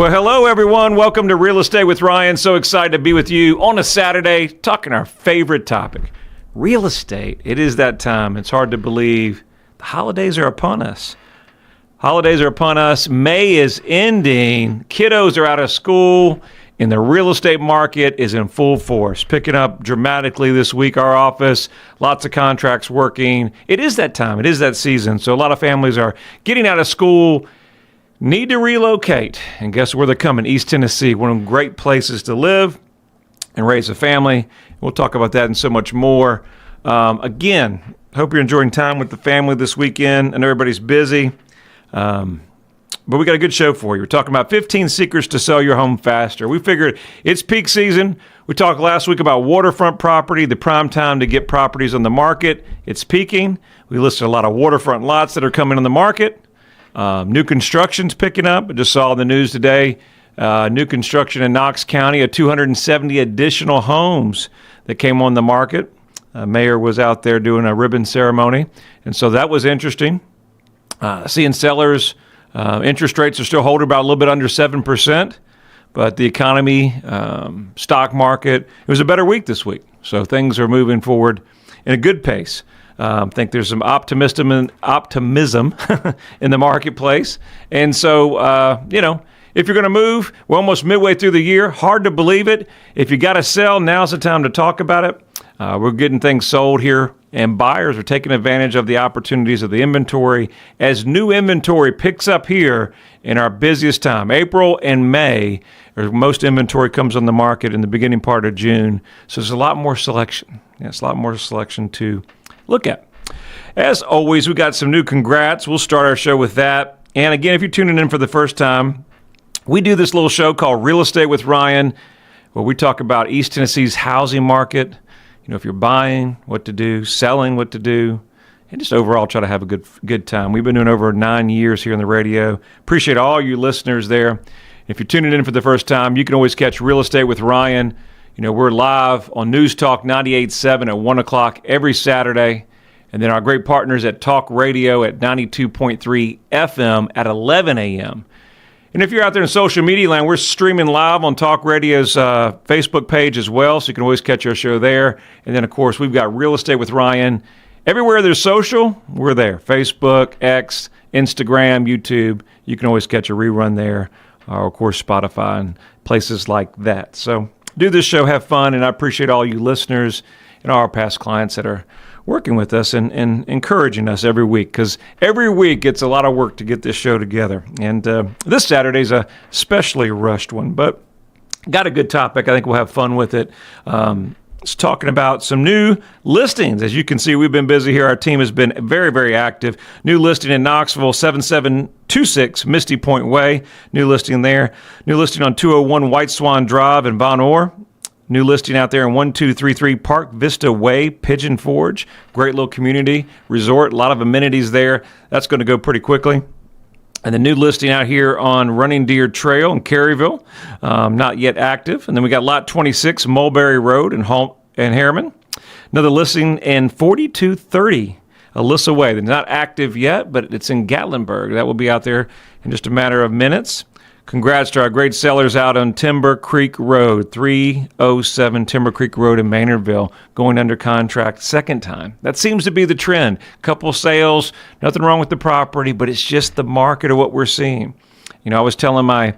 Well, hello, everyone. Welcome to Real Estate with Ryan. So excited to be with you on a Saturday talking our favorite topic, real estate. It is that time. It's hard to believe. The holidays are upon us. May is ending. Kiddos are out of school, and the real estate market is in full force, picking up dramatically this week. Our office, lots of contracts working. It is that time. It is that season. So a lot of families are getting out of school, need to relocate. And guess where they're coming? East Tennessee, one of the great places to live and raise a family. We'll talk about that and so much more. Again, hope you're enjoying time with the family this weekend and everybody's busy. But we got a good show for you. We're talking about 15 secrets to sell your home faster. We figured it's peak season. We talked last week about waterfront property, the prime time to get properties on the market. It's peaking. We listed a lot of waterfront lots that are coming on the market. New construction's picking up. I just saw in the news today, new construction in Knox County of 270 additional homes that came on the market. Mayor was out there doing a ribbon ceremony, and so that was interesting. Seeing sellers, interest rates are still holding about a little bit under 7%, but the economy, stock market, it was a better week this week. So things are moving forward in a good pace. I think there's some optimism in the marketplace. And so, if you're going to move, we're almost midway through the year. Hard to believe it. If you got to sell, now's the time to talk about it. We're getting things sold here, and buyers are taking advantage of the opportunities of the inventory as new inventory picks up here in our busiest time. April and May, or most inventory comes on the market in the beginning part of June. So there's a lot more selection. It's a lot more selection to look at. As always, we got some new congrats. We'll start our show with that. And again, if you're tuning in for the first time, we do this little show called Real Estate with Ryan, where we talk about East Tennessee's housing market. If you're buying, what to do, selling, what to do, and just overall try to have a good time. We've been doing over 9 years here on the radio. Appreciate all you listeners there. If you're tuning in for the first time, you can always catch Real Estate with Ryan. We're live on News Talk 98.7 at 1 o'clock every Saturday. And then our great partners at Talk Radio at 92.3 FM at 11 a.m. And if you're out there in social media land, we're streaming live on Talk Radio's Facebook page as well, so you can always catch our show there. And then, of course, we've got Real Estate with Ryan. Everywhere there's social, we're there. Facebook, X, Instagram, YouTube. You can always catch a rerun there, or, of course, Spotify and places like that. So do this show, have fun, and I appreciate all you listeners and all our past clients that are working with us and encouraging us every week, because every week it's a lot of work to get this show together. And this Saturday's a especially rushed one, but got a good topic. I think we'll have fun with it. It's talking about some new listings. As you can see, we've been busy here. Our team has been very, very active. New listing in Knoxville, 7726 Misty Point Way. New listing there. New listing on 201 White Swan Drive in Von Orr. New listing out there in 1233 Park Vista Way, Pigeon Forge. Great little community resort, a lot of amenities there. That's going to go pretty quickly. And the new listing out here on Running Deer Trail in Caryville, not yet active. And then we got Lot 26, Mulberry Road in Harriman. Another listing in 4230 Alyssa Way. They're not active yet, but it's in Gatlinburg. That will be out there in just a matter of minutes. Congrats to our great sellers out on Timber Creek Road, 307 Timber Creek Road in Maynardville, going under contract second time. That seems to be the trend. Couple sales, nothing wrong with the property, but it's just the market of what we're seeing. I was telling my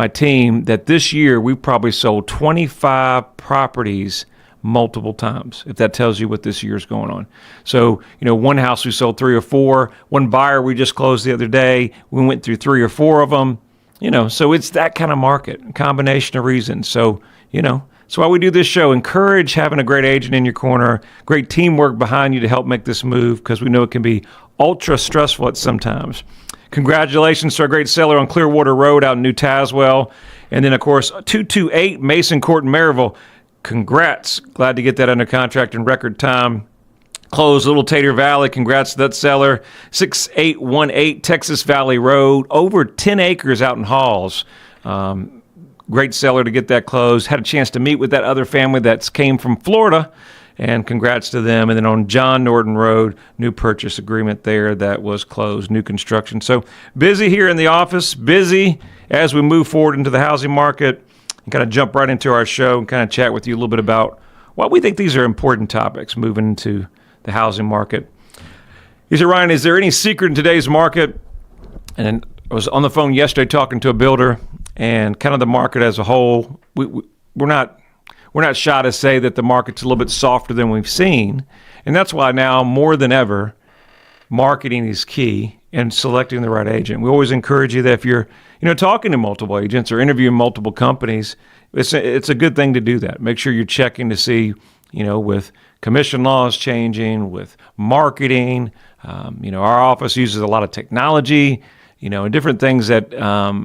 team that this year we've probably sold 25 properties multiple times, if that tells you what this year's going on. So, one house we sold 3 or 4. One buyer we just closed the other day, we went through 3 or 4 of them. So it's that kind of market, a combination of reasons. So, that's why we do this show. Encourage having a great agent in your corner, great teamwork behind you to help make this move, because we know it can be ultra stressful at sometimes. Congratulations to our great seller on Clearwater Road out in New Tazewell. And then, of course, 228 Mason Court in Maryville. Congrats. Glad to get that under contract in record time. Closed Little Tater Valley. Congrats to that seller. 6818 Texas Valley Road. Over 10 acres out in Halls. Great seller to get that closed. Had a chance to meet with that other family that came from Florida and congrats to them. And then on John Norton Road, new purchase agreement there that was closed, new construction. So busy here in the office, busy as we move forward into the housing market, and kind of jump right into our show and kind of chat with you a little bit about why we think these are important topics moving into the housing market. He said, Ryan, is there any secret in today's market? And I was on the phone yesterday talking to a builder, and kind of the market as a whole, we're not shy to say that the market's a little bit softer than we've seen. And that's why now, more than ever, marketing is key and selecting the right agent. We always encourage you that if you're talking to multiple agents or interviewing multiple companies, it's a good thing to do that. Make sure you're checking to see, with commission laws changing, with marketing, our office uses a lot of technology, and different things that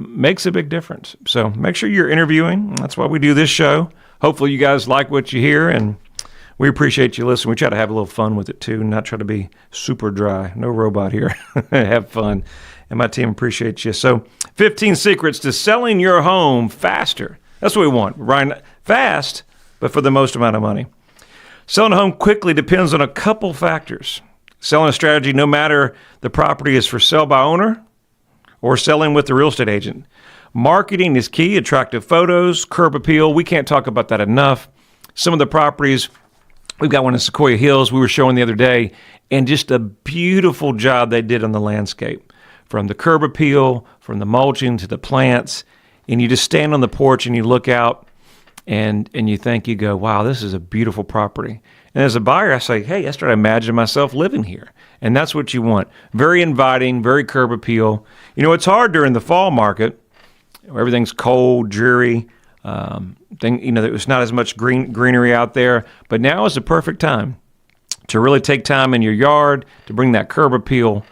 makes a big difference. So make sure you're interviewing. That's why we do this show. Hopefully you guys like what you hear, and we appreciate you listening. We try to have a little fun with it too, and not try to be super dry. No robot here. Have fun. And my team appreciates you. So 15 secrets to selling your home faster. That's what we want, Ryan. Fast, but for the most amount of money. Selling a home quickly depends on a couple factors. Selling a strategy, no matter the property is for sale by owner or selling with the real estate agent. Marketing is key. Attractive photos, curb appeal. We can't talk about that enough. Some of the properties, we've got one in Sequoia Hills we were showing the other day, and just a beautiful job they did on the landscape. From the curb appeal, from the mulching to the plants, and you just stand on the porch and you look out and you go, wow, this is a beautiful property. And as a buyer, I say, hey, I start imagining myself living here. And that's what you want. Very inviting, very curb appeal. It's hard during the fall market. Everything's cold, dreary. There's not as much greenery out there. But now is the perfect time to really take time in your yard to bring that curb appeal.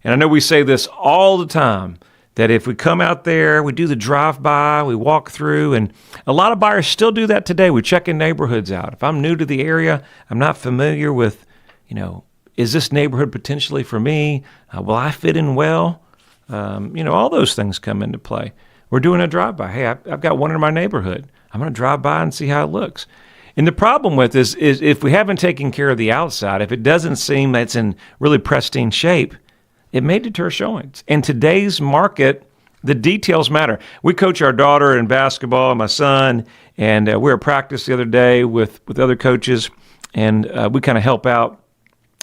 And I know we say this all the time, that if we come out there, we do the drive-by, we walk through, and a lot of buyers still do that today. We check in neighborhoods out. If I'm new to the area, I'm not familiar with, is this neighborhood potentially for me? Will I fit in well? All those things come into play. We're doing a drive-by. Hey, I've got one in my neighborhood. I'm going to drive by and see how it looks. And the problem with this is if we haven't taken care of the outside, if it doesn't seem that it's in really pristine shape, it may deter showings. In today's market, the details matter. We coach our daughter in basketball and my son, and we were at practice the other day with other coaches, and we kind of help out.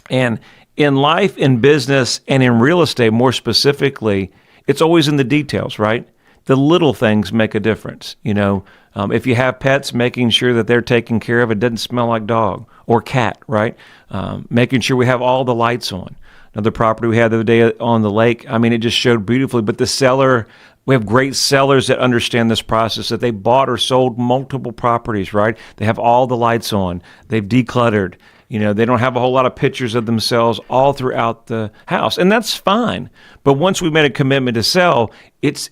And in life, in business, and in real estate more specifically, it's always in the details, right? The little things make a difference. If you have pets, making sure that they're taken care of, it doesn't smell like dog or cat, right? Making sure we have all the lights on. Another property we had the other day on the lake, it just showed beautifully. But the seller, we have great sellers that understand this process, that they bought or sold multiple properties, right? They have all the lights on. They've decluttered. They don't have a whole lot of pictures of themselves all throughout the house. And that's fine. But once we made a commitment to sell, it's,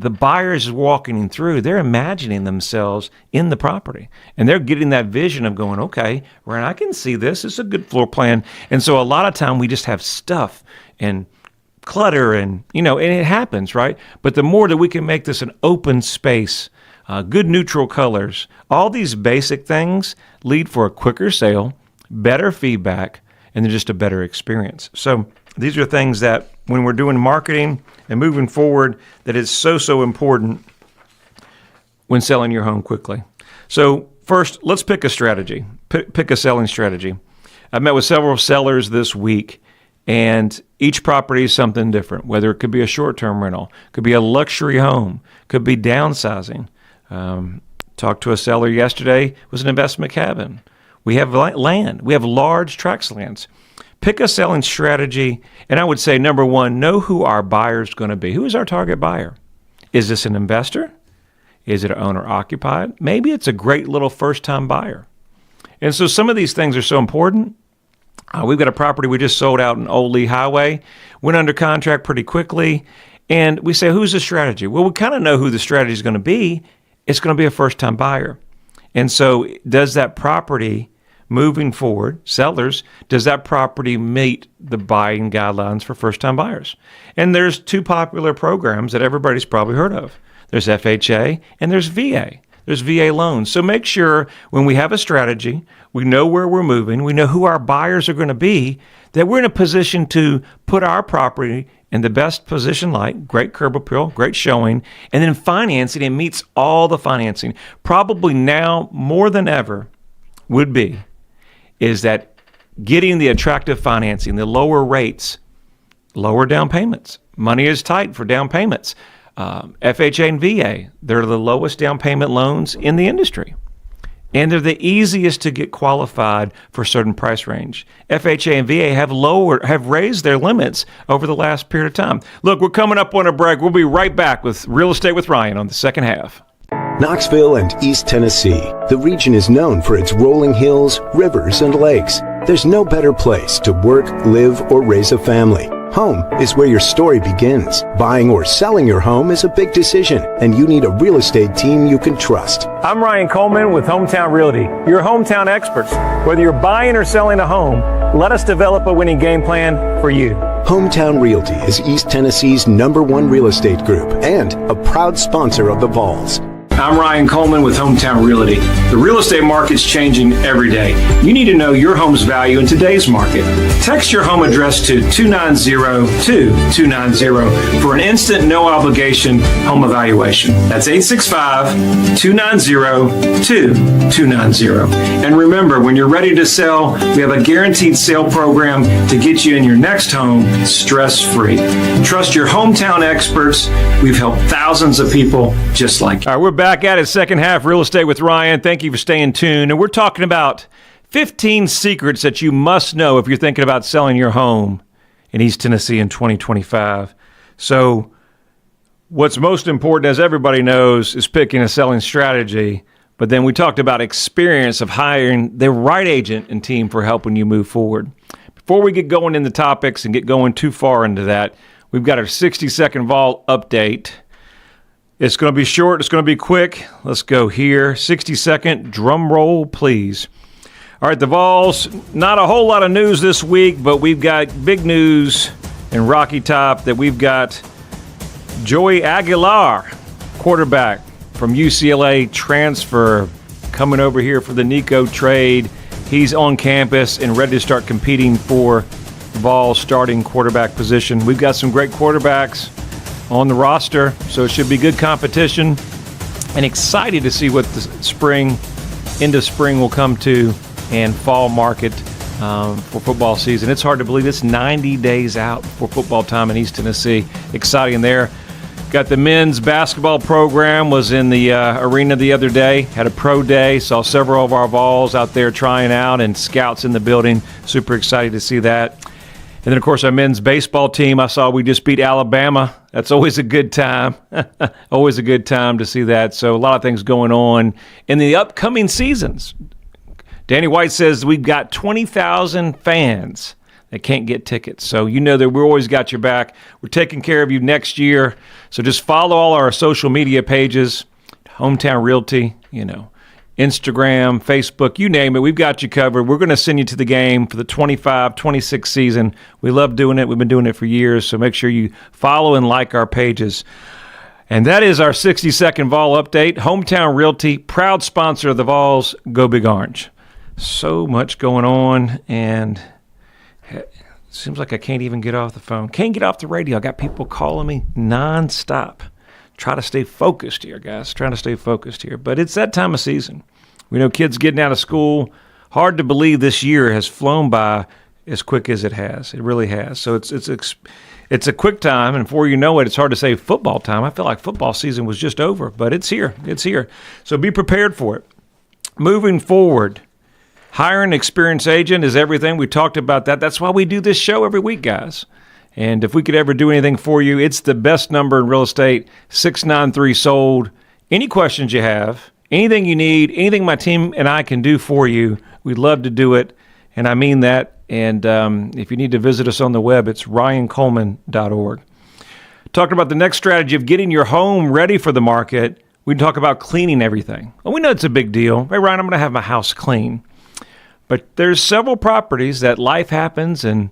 the buyers walking through, they're imagining themselves in the property. And they're getting that vision of going, okay, Ryan, I can see this. It's a good floor plan. And so a lot of time we just have stuff and clutter and it happens, right? But the more that we can make this an open space, good neutral colors, all these basic things lead for a quicker sale, better feedback, and then just a better experience. So these are things that when we're doing marketing and moving forward, that is so important when selling your home quickly. So first, let's pick a strategy. Pick a selling strategy. I've met with several sellers this week, and each property is something different, whether it could be a short-term rental, could be a luxury home, could be downsizing. Talked to a seller yesterday, it was an investment cabin. We have land. We have large tracts of lands. Pick a selling strategy, and I would say, number one, know who our buyer is going to be. Who is our target buyer? Is this an investor? Is it owner-occupied? Maybe it's a great little first-time buyer. And so some of these things are so important. We've got a property we just sold out in Old Lee Highway, went under contract pretty quickly, and we say, who's the strategy? Well, we kind of know who the strategy is going to be. It's going to be a first-time buyer. And so does that property, moving forward, sellers, does that property meet the buying guidelines for first-time buyers? And there's two popular programs that everybody's probably heard of. There's FHA and there's VA. there's VA loans. So make sure when we have a strategy, we know where we're moving, we know who our buyers are going to be, that we're in a position to put our property in the best position, like great curb appeal, great showing, and then financing it meets all the financing. Probably now more than ever is that getting the attractive financing, the lower rates, lower down payments. Money is tight for down payments. FHA and VA, they're the lowest down payment loans in the industry. And they're the easiest to get qualified for a certain price range. FHA and VA have raised their limits over the last period of time. Look, we're coming up on a break. We'll be right back with Real Estate with Ryan on the second half. Knoxville and East Tennessee. The region is known for its rolling hills, rivers, and lakes. There's no better place to work, live, or raise a family. Home is where your story begins. Buying or selling your home is a big decision, and you need a real estate team you can trust. I'm Ryan Coleman with Hometown Realty, your hometown experts. Whether you're buying or selling a home, let us develop a winning game plan for you. Hometown Realty is East Tennessee's #1 real estate group and a proud sponsor of the Vols. I'm Ryan Coleman with Hometown Realty. The real estate market's changing every day. You need to know your home's value in today's market. Text your home address to 290-2290 for an instant, no obligation home evaluation. That's 865-290-2290. And remember, when you're ready to sell, we have a guaranteed sale program to get you in your next home stress-free. Trust your hometown experts. We've helped thousands of people just like you. All right, we're back at it, second half, Real Estate with Ryan. Thank you for staying tuned. And we're talking about 15 secrets that you must know if you're thinking about selling your home in East Tennessee in 2025. So what's most important, as everybody knows, is picking a selling strategy. But then we talked about experience of hiring the right agent and team for helping you move forward. Before we get going in the topics and get going too far into that, we've got our 60-second vol update. It's going to be short. It's going to be quick. Let's go here. 60-second drum roll, please. All right, the Vols, not a whole lot of news this week, but we've got big news in Rocky Top that we've got Joey Aguilar, quarterback from UCLA transfer, coming over here for the Nico trade. He's on campus and ready to start competing for Vols starting quarterback position. We've got some great quarterbacks on the roster, so it should be good competition, and excited to see what the spring will come to and fall market for football season. It's hard to believe it's 90 days out for football time in East Tennessee. Exciting there. Got the men's basketball program was in the arena the other day, had a pro day, saw several of our Vols out there trying out and scouts in the building. Super excited to see that. And then, of course, our men's baseball team, I saw we just beat Alabama. That's always a good time. Always a good time to see that. So a lot of things going on in the upcoming seasons. Danny White says we've got 20,000 fans that can't get tickets. So you know that we've always got your back. We're taking care of you next year. So just follow all our social media pages, Hometown Realty, Instagram, Facebook, you name it. We've got you covered. We're going to send you to the game for the 25-26 season. We love doing it. We've been doing it for years, so make sure you follow and like our pages. And that is our 60-second Vol update. Hometown Realty, proud sponsor of the Vols. Go Big Orange. So much going on, and it seems like I can't even get off the phone. Can't get off the radio. I got people calling me nonstop. Try to stay focused here, guys. Trying to stay focused here. But it's that time of season. We know kids getting out of school. Hard to believe this year has flown by as quick as it has. It really has. So it's a quick time, and before you know it, it's hard to say football time. I feel like football season was just over, but it's here. It's here. So be prepared for it. Moving forward, hiring an experienced agent is everything. We talked about that. That's why we do this show every week, guys. And if we could ever do anything for you, it's the best number in real estate, 693-SOLD. Any questions you have, anything you need, anything my team and I can do for you, we'd love to do it. And I mean that. And if you need to visit us on the web, it's ryancoleman.org. Talking about the next strategy of getting your home ready for the market, we talk about cleaning everything. Well, we know it's a big deal. Hey, Ryan, I'm going to have my house clean. But there's several properties that life happens and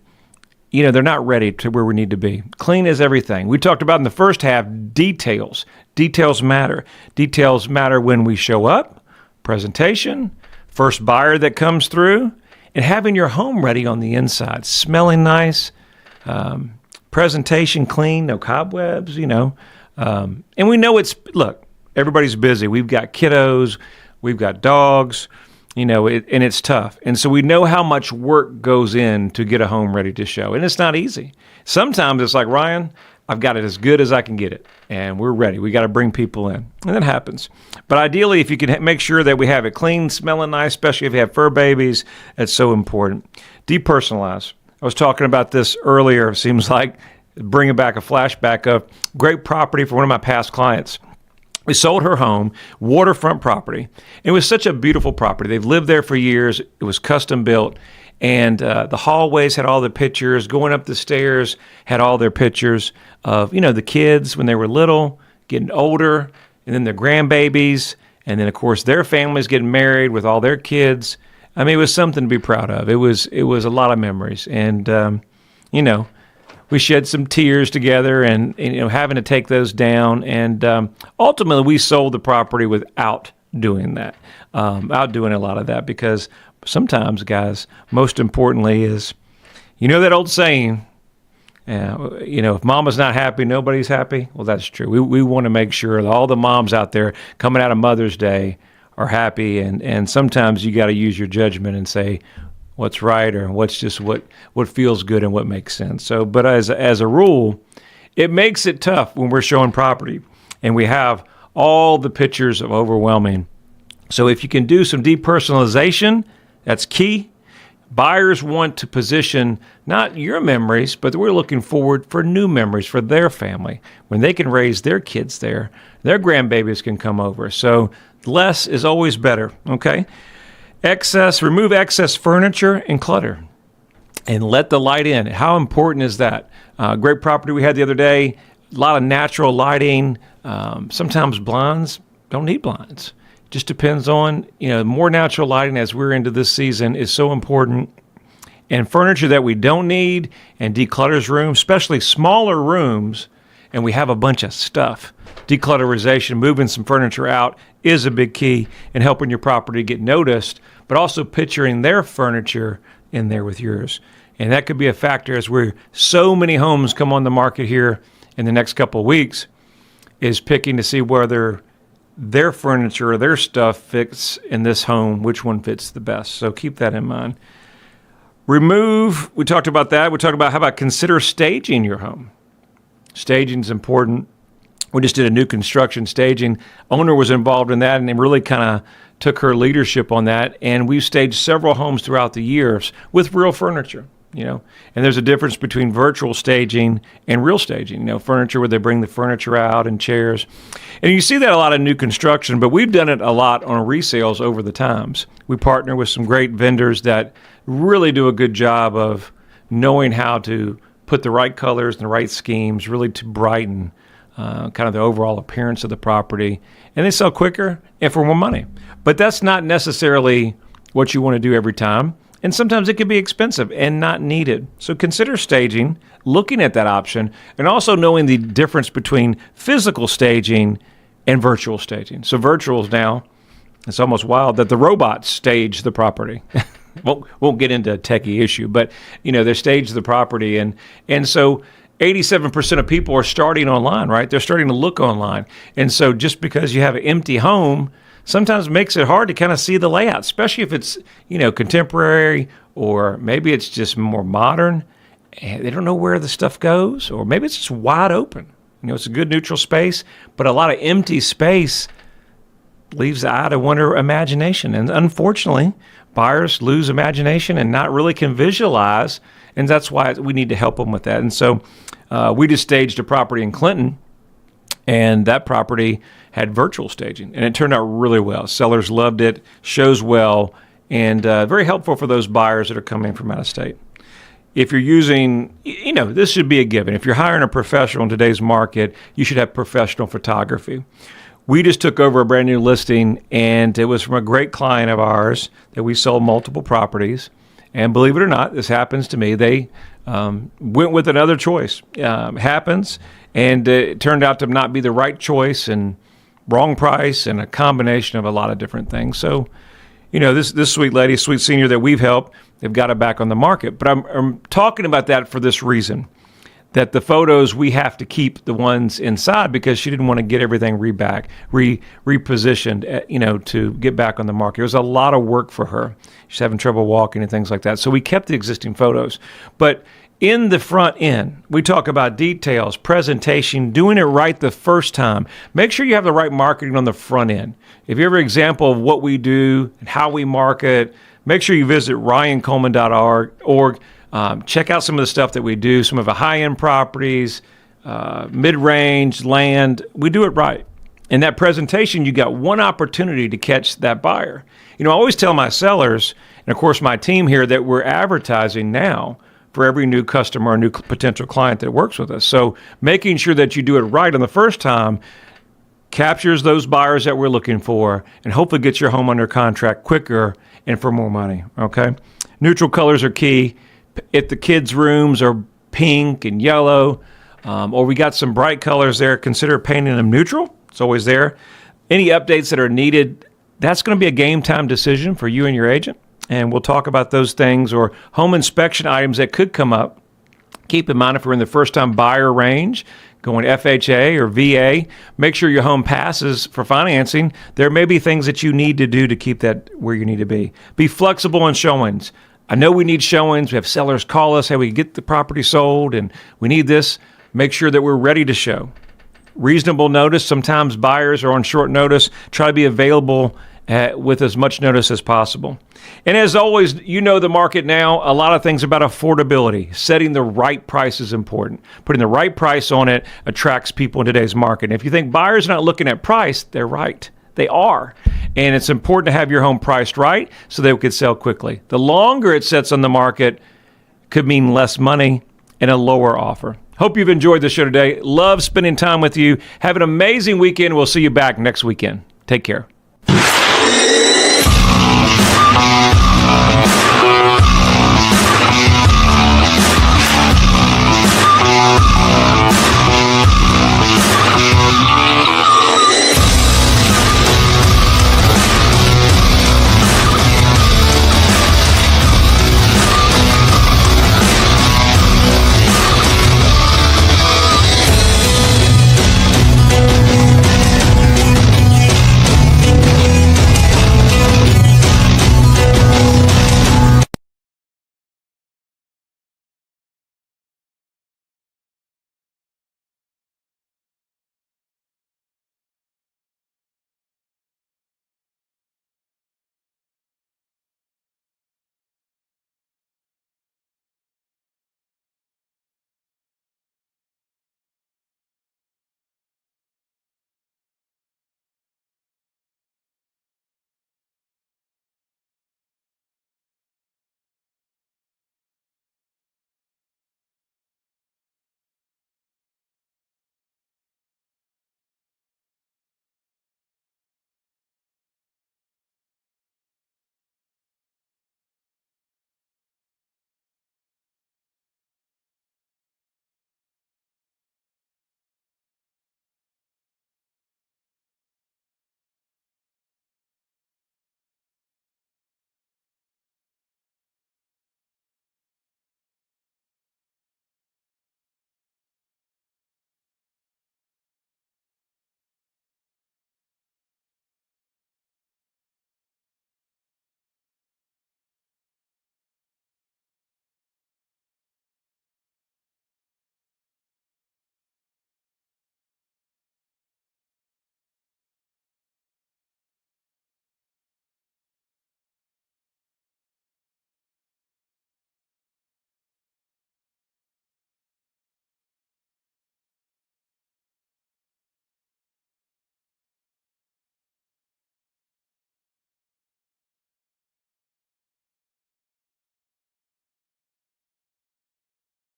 they're not ready to where we need to be. Clean is everything. We talked about in the first half, details. Details matter. Details matter when we show up, presentation, first buyer that comes through, and having your home ready on the inside, smelling nice, presentation clean, no cobwebs, and we know look, everybody's busy. We've got kiddos, we've got dogs, and it's tough. And so we know how much work goes in to get a home ready to show. And it's not easy. Sometimes it's like, Ryan, I've got it as good as I can get it, and we're ready. We got to bring people in, and that happens. But ideally, if you can make sure that we have it clean, smelling nice, especially if you have fur babies, that's so important. Depersonalize. I was talking about this earlier. It seems like bringing back a flashback of great property for one of my past clients. We sold her home, waterfront property. It was such a beautiful property. They've lived there for years. It was custom built. And the hallways had all the pictures. Going up the stairs had all their pictures of, the kids when they were little, getting older, and then their grandbabies. And then, of course, their families getting married with all their kids. I mean, it was something to be proud of. It was a lot of memories. And, we shed some tears together and having to take those down. And ultimately, we sold the property without doing that, outdoing a lot of that, because sometimes, guys, most importantly is, that old saying, if mama's not happy, nobody's happy. Well, that's true. We want to make sure that all the moms out there coming out of Mother's Day are happy. And sometimes you got to use your judgment and say what's right or what's just what feels good and what makes sense. So, but as a rule, it makes it tough when we're showing property and we have all the pictures of overwhelming. So if you can do some depersonalization, that's key. Buyers want to position not your memories, but we're looking forward for new memories for their family. When they can raise their kids there, their grandbabies can come over. So less is always better, okay? Remove excess furniture and clutter and let the light in. How important is that? Great property we had the other day, a lot of natural lighting. Sometimes blinds don't need blinds. Just depends on, more natural lighting as we're into this season is so important. And furniture that we don't need and declutters rooms, especially smaller rooms, and we have a bunch of stuff. Declutterization, moving some furniture out is a big key in helping your property get noticed, but also picturing their furniture in there with yours. And that could be a factor as so many homes come on the market here in the next couple of weeks, is picking to see whether their furniture or their stuff fits in this home, which one fits the best. So keep that in mind. We talked about that. We talked about how about consider staging your home. Staging is important. We just did a new construction staging. Owner was involved in that and they really kind of took her leadership on that. And we've staged several homes throughout the years with real furniture. And there's a difference between virtual staging and real staging, furniture where they bring the furniture out and chairs. And you see that a lot in new construction, but we've done it a lot on resales over the times. We partner with some great vendors that really do a good job of knowing how to put the right colors and the right schemes really to brighten kind of the overall appearance of the property. And they sell quicker and for more money. But that's not necessarily what you want to do every time. And sometimes it can be expensive and not needed. So consider staging, looking at that option, and also knowing the difference between physical staging and virtual staging. So virtual is now, it's almost wild that the robots stage the property. Won't get into a techie issue, but they stage the property. And so 87% of people are starting online, right? They're starting to look online. And so just because you have an empty home sometimes makes it hard to kind of see the layout, especially if it's, contemporary or maybe it's just more modern and they don't know where the stuff goes, or maybe it's just wide open. It's a good neutral space, but a lot of empty space leaves the eye to wonder imagination. And unfortunately, buyers lose imagination and not really can visualize. And that's why we need to help them with that. And so we just staged a property in Clinton, and that property had virtual staging, and it turned out really well. Sellers loved it, shows well, and very helpful for those buyers that are coming from out of state. If you're using, this should be a given. If you're hiring a professional in today's market, you should have professional photography. We just took over a brand new listing, and it was from a great client of ours that we sold multiple properties. And believe it or not, this happens to me. They went with another choice. Happens, and it turned out to not be the right choice, and wrong price, and a combination of a lot of different things. So, this sweet lady, sweet senior that we've helped, they've got it back on the market. But I'm talking about that for this reason, that the photos, we have to keep the ones inside because she didn't want to get everything repositioned, to get back on the market. It was a lot of work for her. She's having trouble walking and things like that. So we kept the existing photos. But in the front end, we talk about details, presentation, doing it right the first time. Make sure you have the right marketing on the front end. If you have an example of what we do and how we market, make sure you visit ryancoleman.org. Check out some of the stuff that we do, some of the high-end properties, mid-range, land. We do it right. In that presentation, you got one opportunity to catch that buyer. I always tell my sellers, and of course my team here, that we're advertising now for every new customer or new potential client that works with us. So making sure that you do it right on the first time captures those buyers that we're looking for and hopefully gets your home under contract quicker and for more money, okay? Neutral colors are key. If the kids' rooms are pink and yellow, or we got some bright colors there, consider painting them neutral. It's always there. Any updates that are needed, that's going to be a game time decision for you and your agent. And we'll talk about those things, or home inspection items that could come up. Keep in mind, if we're in the first-time buyer range, going FHA or VA, make sure your home passes for financing. There may be things that you need to do to keep that where you need to be. Be flexible in showings. I know we need showings. We have sellers call us, hey, we get the property sold and we need this. Make sure that we're ready to show. Reasonable notice. Sometimes buyers are on short notice. Try to be available with as much notice as possible. And as always, the market now, a lot of things about affordability. Setting the right price is important. Putting the right price on it attracts people in today's market. And if you think buyers are not looking at price, they're right. They are. And it's important to have your home priced right so that it could sell quickly. The longer it sits on the market could mean less money and a lower offer. Hope you've enjoyed the show today. Love spending time with you. Have an amazing weekend. We'll see you back next weekend. Take care.